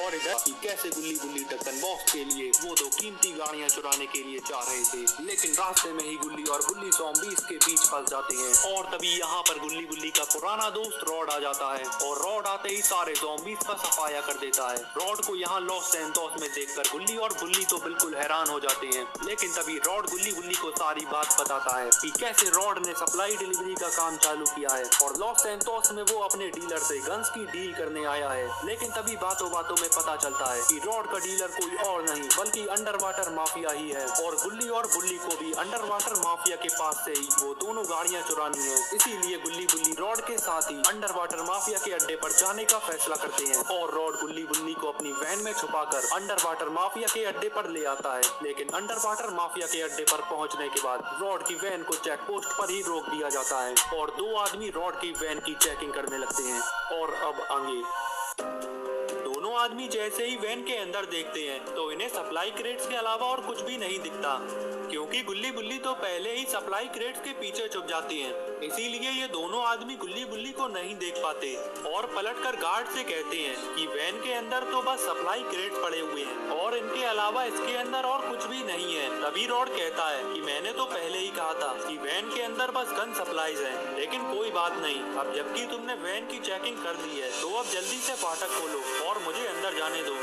और इधर कैसे गुल्ली गुल्ली ढक्कन बॉस के लिए वो दो कीमती गाड़ियां चुराने के लिए जा रहे थे, लेकिन रास्ते में ही गुल्ली और बुल्ली ज़ॉम्बीज़ के बीच फंस जाते हैं। और तभी यहाँ पर गुल्ली गुल्ली का पुराना दोस्त रॉड आ जाता है और रॉड आते ही सारे ज़ॉम्बीज़ का सफाया कर देता है। रॉड को यहाँ लॉस सैंटोस में देखकर गुल्ली और बुल्ली तो बिल्कुल हैरान हो जाते हैं, लेकिन तभी रॉड गुल्ली गुल्ली को सारी बात बताता है कि कैसे रॉड ने सप्लाई डिलीवरी का काम चालू किया है और लॉस सैंटोस में वो अपने डीलर से गन्स की डील करने आया है। लेकिन तभी बातों बातों में पता चलता है कि रॉड का डीलर कोई और नहीं बल्कि अंडर वाटर माफिया ही है और गुल्ली और बुल्ली को भी अंडर वाटर माफिया के पास से ही वो दोनों गाड़ियां चुरानी है। इसीलिए गुल्ली बुल्ली रॉड के साथ ही अंडर वाटर माफिया के अड्डे पर जाने का फैसला करते हैं और रॉड गुल्ली बुल्ली को अपनी वैन में छुपाकर अंडर वाटर माफिया के अड्डे पर ले आता है। लेकिन अंडर वाटर माफिया के अड्डे पर पहुंचने के बाद रॉड की वैन को चेक पोस्ट पर ही रोक दिया जाता है और दो आदमी रॉड की वैन की चेकिंग करने लगते हैं। और अब आगे दोनों आदमी जैसे ही वैन के अंदर देखते हैं तो इन्हें सप्लाई क्रेट्स के अलावा और कुछ भी नहीं दिखता, क्योंकि गुल्ली बुल्ली तो पहले ही सप्लाई क्रेट्स के पीछे छुप जाती हैं। इसीलिए ये दोनों आदमी गुल्ली बुल्ली को नहीं देख पाते और पलटकर गार्ड से कहते हैं कि वैन के अंदर तो बस सप्लाई क्रेट पड़े हुए हैं और इनके अलावा इसके अंदर और कुछ भी नहीं है। तभी रॉड कहता है कि मैंने तो पहले ही कहा था कि वैन के अंदर बस गन सप्लाईज हैं, लेकिन कोई बात नहीं, अब जबकि तुमने वैन की चेकिंग कर दी है तो अब जल्दी से फाटक खोलो और मुझे अंदर जाने दो।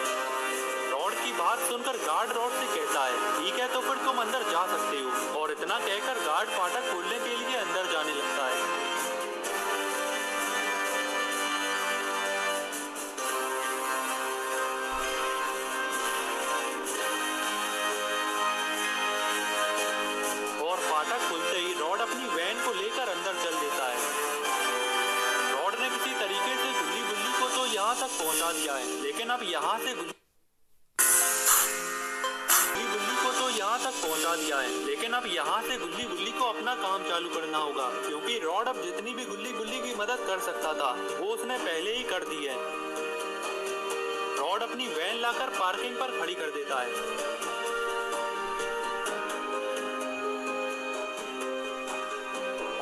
रॉड की बात सुनकर गार्ड रॉड से कहता है ठीक है, तो फिर तुम अंदर जा सकते हो। और इतना कहकर गार्ड फाटक खोलने के लिए अंदर जाने लगता है। और फाटक खुलते ही रॉड अपनी वैन को लेकर अंदर चल देता है। रॉड ने किसी तरीके से गुल्ली बुल्ली को तो यहाँ तक पहुँचा दिया है, लेकिन अब यहाँ से गुल्ली बुल्ली को अपना काम चालू करना होगा, क्योंकि रॉड अब जितनी भी गुल्ली बुल्ली की मदद कर सकता था वो उसने पहले ही कर दी है। रॉड अपनी वैन लाकर पार्किंग पर खड़ी कर देता है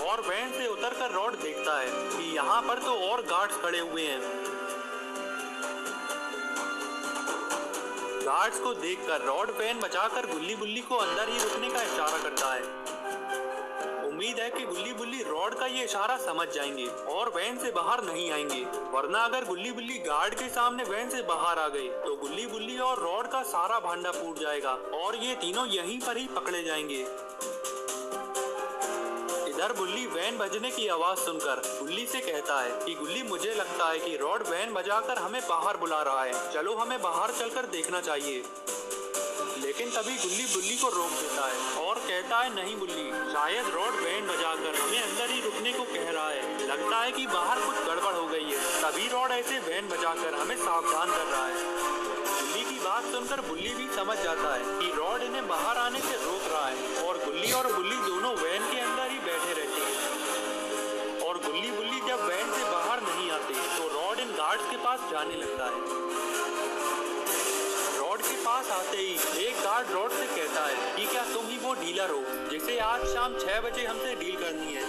और वैन से उतरकर रॉड देखता है कि यहाँ पर तो और गार्ड्स खड़े हुए हैं। गार्ड्स को देखकर रॉड वैन बचाकर गुल्ली बुल्ली को अंदर ही रुकने का इशारा करता है। उम्मीद है कि गुल्ली बुल्ली रॉड का ये इशारा समझ जाएंगे और वैन से बाहर नहीं आएंगे, वरना अगर गुल्ली बुल्ली गार्ड के सामने वैन से बाहर आ गई तो गुल्ली बुल्ली और रॉड का सारा भांडा फूट जाएगा और ये तीनों यहीं पर ही पकड़े जाएंगे। इधर बुल्ली वैन बजने की आवाज सुनकर गुल्ली से कहता है कि गुल्ली, मुझे लगता है कि रॉड वैन बजाकर हमें बाहर बुला रहा है, चलो हमें बाहर चलकर देखना चाहिए। लेकिन तभी गुल्ली बुल्ली को रोक देता है और कहता है नहीं बुल्ली, शायद रॉड वैन बजाकर हमें अंदर ही रुकने को कह रहा है, लगता है कि बाहर कुछ गड़बड़ हो गई है, तभी रॉड ऐसे वैन बजाकर हमें सावधान कर रहा है। गुल्ली की बात सुनकर बुल्ली भी समझ जाता है कि रॉड इन्हें बाहर आने से रोक रहा है और गुल्ली और बुल्ली दोनों वैन के अंदर ही बैठे रहते हैं। और गुल्ली बुल्ली जब वैन से बाहर नहीं आते तो रॉड इन गार्ड्स के पास जाने लगता है। रॉड के पास आते ही एक गार्ड रॉड से कहता है कि क्या तुम ही वो डीलर हो जिसे आज शाम 6 बजे हमसे डील करनी है।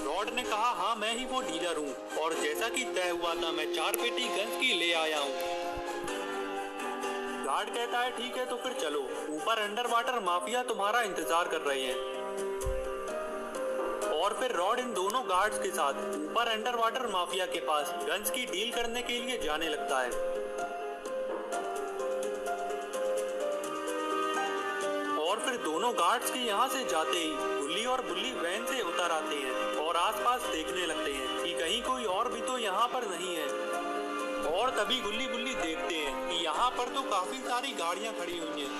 रॉड ने कहा हाँ, मैं ही वो डीलर हूँ और जैसा कि तय हुआ था मैं 4 पेटी गन्स की ले आया हूँ। गार्ड कहता है ठीक है, तो फिर चलो, ऊपर अंडर वाटर माफिया तुम्हारा इंतजार कर रहे हैं। और फिर रॉड इन दोनों गार्ड्स के साथ ऊपर अंडर वाटर माफिया के पास गन्स की डील करने के लिए जाने लगता है। और फिर दोनों गार्ड्स के यहाँ से जाते ही गुल्ली और बुल्ली वैन से उतर आते हैं और आसपास देखने लगते हैं कि कहीं कोई और भी तो यहाँ पर नहीं है। और तभी गुल्ली बुल्ली देखते हैं कि यहाँ पर तो काफी सारी गाड़ियाँ खड़ी हुई हैं।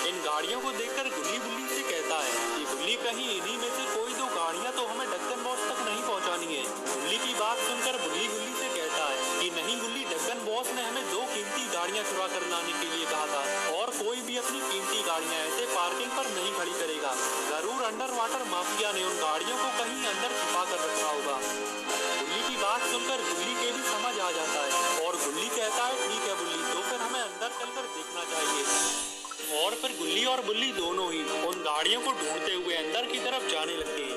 इन गाड़ियों को देखकर गुल्ली बुल्ली से कहता है कि बुल्ली, कहीं इन्हीं में से कोई 2 गाड़ियाँ तो हमें ढक्कन बॉस तक नहीं पहुँचानी है। बुल्ली की बात सुनकर बुल्ली बुल्ली से कहता है कि नहीं गुल्ली, ढक्कन बॉस ने हमें 2 कीमती गाड़ियाँ चुरा कर लाने के लिए कहा था और कोई भी अपनी कीमती गाड़ियाँ ऐसे पार्किंग पर नहीं खड़ी करेगा। जरूर अंडर वाटर माफिया ने उन गाड़ियों को कहीं अंदर छुपा कर रखा होगा। गुल्ली की बात सुनकर गुल्ली के भी समझ आ जाता है और गुल्ली कहता है ठीक है बुल्ली, तो फिर हमें अंदर चलकर देखना चाहिए। और फिर गुल्ली और बुल्ली दोनों ही उन गाड़ियों को ढूंढते हुए अंदर की तरफ जाने लगते हैं।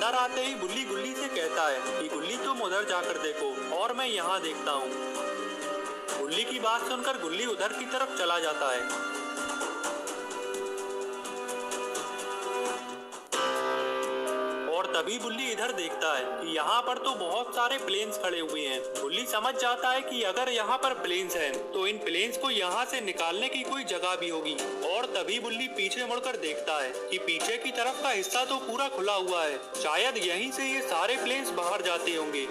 अंदर आते ही बुल्ली गुल्ली से कहता है कि गुल्ली तुम उधर जाकर देखो और मैं यहाँ देखता हूँ। गुल्ली की बात सुनकर गुल्ली उधर की तरफ चला जाता है। और तभी बुल्ली इधर देखता है कि यहाँ पर तो बहुत सारे प्लेन्स खड़े हुए हैं। बुल्ली समझ जाता है कि अगर यहाँ पर प्लेन्स हैं तो इन प्लेन्स को यहाँ से निकालने की कोई जगह भी होगी। और तभी बुल्ली पीछे मुड़कर देखता है कि पीछे की तरफ का हिस्सा तो पूरा खुला हुआ है, शायद यहीं से ये सारे प्लेन्स बाहर जाते होंगे।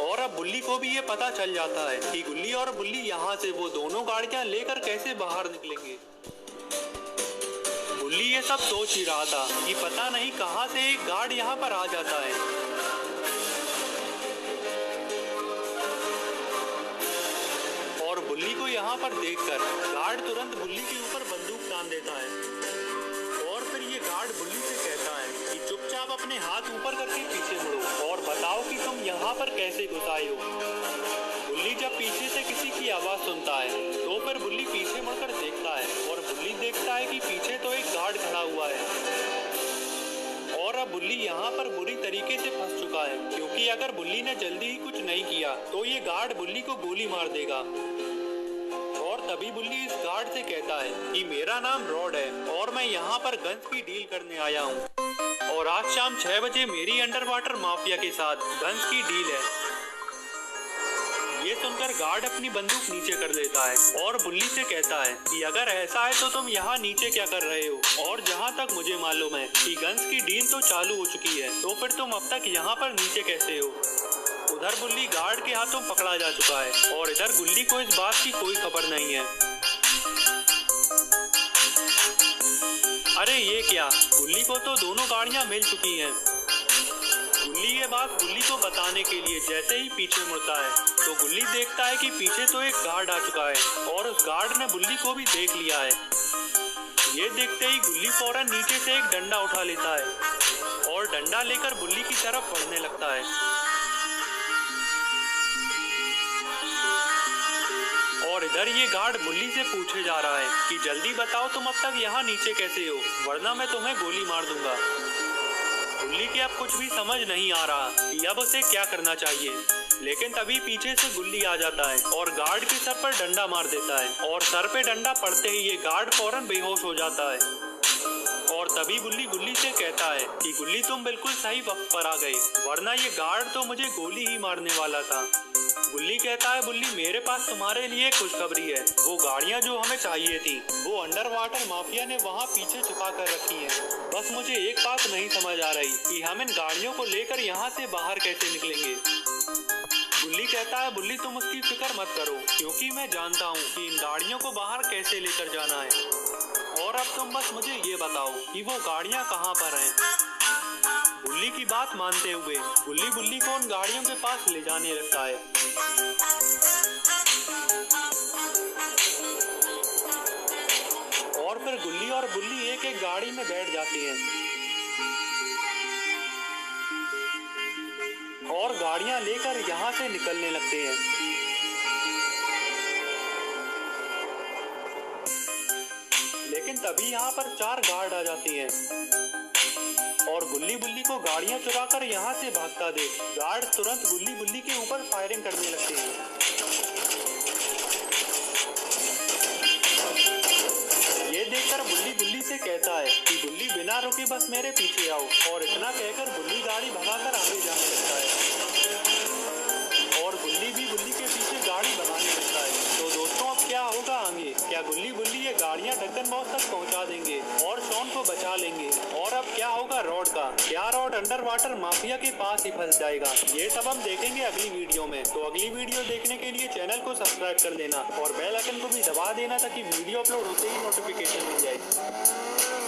और अब बुल्ली को भी ये पता चल जाता है कि गुल्ली और बुल्ली यहाँ से वो दोनों गाड़ियाँ लेकर कैसे बाहर निकलेंगे। बुल्ली ये सब सोच ही रहा था कि पता नहीं कहां से एक गार्ड यहाँ पर आ जाता है। और बुल्ली को यहाँ पर देखकर गार्ड तुरंत बुल्ली के ऊपर बंदूक तान देता है। और फिर ये गार्ड बुल्ली से कहता है कि चुपचाप अपने हाथ ऊपर करके पीछे मुड़ो और बताओ कि तुम यहाँ पर कैसे घुस आए हो। बुल्ली जब पीछे से किसी की आवाज सुनता है तो फिर बुल्ली पीछे मुड़कर देखता है और बुल्ली देखता है कि पीछे तो एक गार्ड खड़ा हुआ है। और अब बुल्ली यहाँ पर बुरी तरीके से फंस चुका है, क्योंकि अगर बुल्ली ने जल्दी ही कुछ नहीं किया तो ये गार्ड बुल्ली को गोली मार देगा। और तभी बुल्ली इस गार्ड से कहता है कि मेरा नाम रॉड है और मैं यहाँ पर गन्स की डील करने आया हूँ और आज शाम 6 बजे मेरी अंडर वाटर माफिया के साथ गन्स की डील है। ये सुनकर गार्ड अपनी बंदूक नीचे कर लेता है और बुल्ली से कहता है कि अगर ऐसा है तो तुम यहाँ नीचे क्या कर रहे हो। और जहाँ तक मुझे मालूम है कि गन्स की डील तो चालू हो चुकी है, तो फिर तुम अब तक यहाँ पर नीचे कैसे हो। उधर बुल्ली गार्ड के हाथों पकड़ा जा चुका है और इधर गुल्ली को इस बात की कोई खबर नहीं है। अरे ये क्या, गुल्ली को तो दोनों गाड़ियाँ मिल चुकी हैं। गुल्ली ये बात बुल्ली को बताने के लिए जैसे ही पीछे मुड़ता है तो गुल्ली देखता है कि पीछे तो एक गार्ड आ चुका है और उस गार्ड ने बुल्ली को भी देख लिया है। ये देखते ही गुल्ली फौरन नीचे से एक डंडा उठा लेता है और डंडा लेकर बुल्ली की तरफ बढ़ने लगता है। और इधर ये गार्ड बुल्ली से पूछे जा रहा है कि जल्दी बताओ तुम अब तक यहाँ नीचे कैसे हो, वरना मैं तुम्हें गोली मार दूंगा। बुल्ली के अब कुछ भी समझ नहीं आ रहा कि अब उसे क्या करना चाहिए, लेकिन तभी पीछे से गुल्ली आ जाता है और गार्ड के सर पर डंडा मार देता है और सर पे डंडा पड़ते ही ये गार्ड फौरन बेहोश हो जाता है। और तभी बुल्ली गुल्ली से कहता है कि गुल्ली तुम बिल्कुल सही वक्त पर आ गई, वरना ये गार्ड तो मुझे गोली ही मारने वाला था। गुल्ली कहता है बुल्ली मेरे पास तुम्हारे लिए खुशखबरी है, वो गाड़ियाँ जो हमें चाहिए थी वो अंडर वाटर माफिया ने वहाँ पीछे छुपा कर रखी हैं। बस मुझे एक बात नहीं समझ आ रही कि हम इन गाड़ियों को लेकर यहाँ से बाहर कैसे निकलेंगे। गुल्ली कहता है बुल्ली तुम उसकी फिक्र मत करो, क्योंकि मैं जानता हूँ कि इन गाड़ियों को बाहर कैसे लेकर जाना है। और अब तुम बस मुझे ये बताओ कि वो गाड़ियाँ कहाँ पर हैं। बुल्ली की बात मानते हुए गुल्ली बुल्ली को उन गाड़ियों के पास ले जाने लगता है। और फिर गुल्ली और बुल्ली एक एक गाड़ी में बैठ जाती हैं और गाड़ियां लेकर यहाँ से निकलने लगते हैं। लेकिन तभी यहाँ पर 4 गार्ड आ जाती हैं और गुल्ली बुल्ली को गाड़ियां चुराकर यहाँ से भागता देख गार्ड तुरंत गुल्ली बुल्ली के ऊपर फायरिंग करने लगते हैं। ये देखकर बुल्ली बुल्ली से कहता है कि गुल्ली बिना रुके बस मेरे पीछे आओ, और इतना कहकर बुल्ली गाड़ी भगाकर आगे जाने लगता है और गुल्ली भी बुल्ली के पीछे गाड़ी भगाने लगता है। तो दोस्तों अब क्या होगा आगे, क्या गुल्ली बुल्ली ये गाड़ियां ढक्कन बॉक्स तक पहुंचा देंगे और शॉन को बचा लेंगे, और अब क्या होगा रॉड का, क्या रॉड अंडर वाटर माफिया के पास ही फंस जाएगा, ये सब हम देखेंगे अगली वीडियो में। तो अगली वीडियो देखने के लिए चैनल को सब्सक्राइब कर देना और बेल आइकन को भी दबा देना ताकि वीडियो अपलोड होते ही नोटिफिकेशन मिल जाए।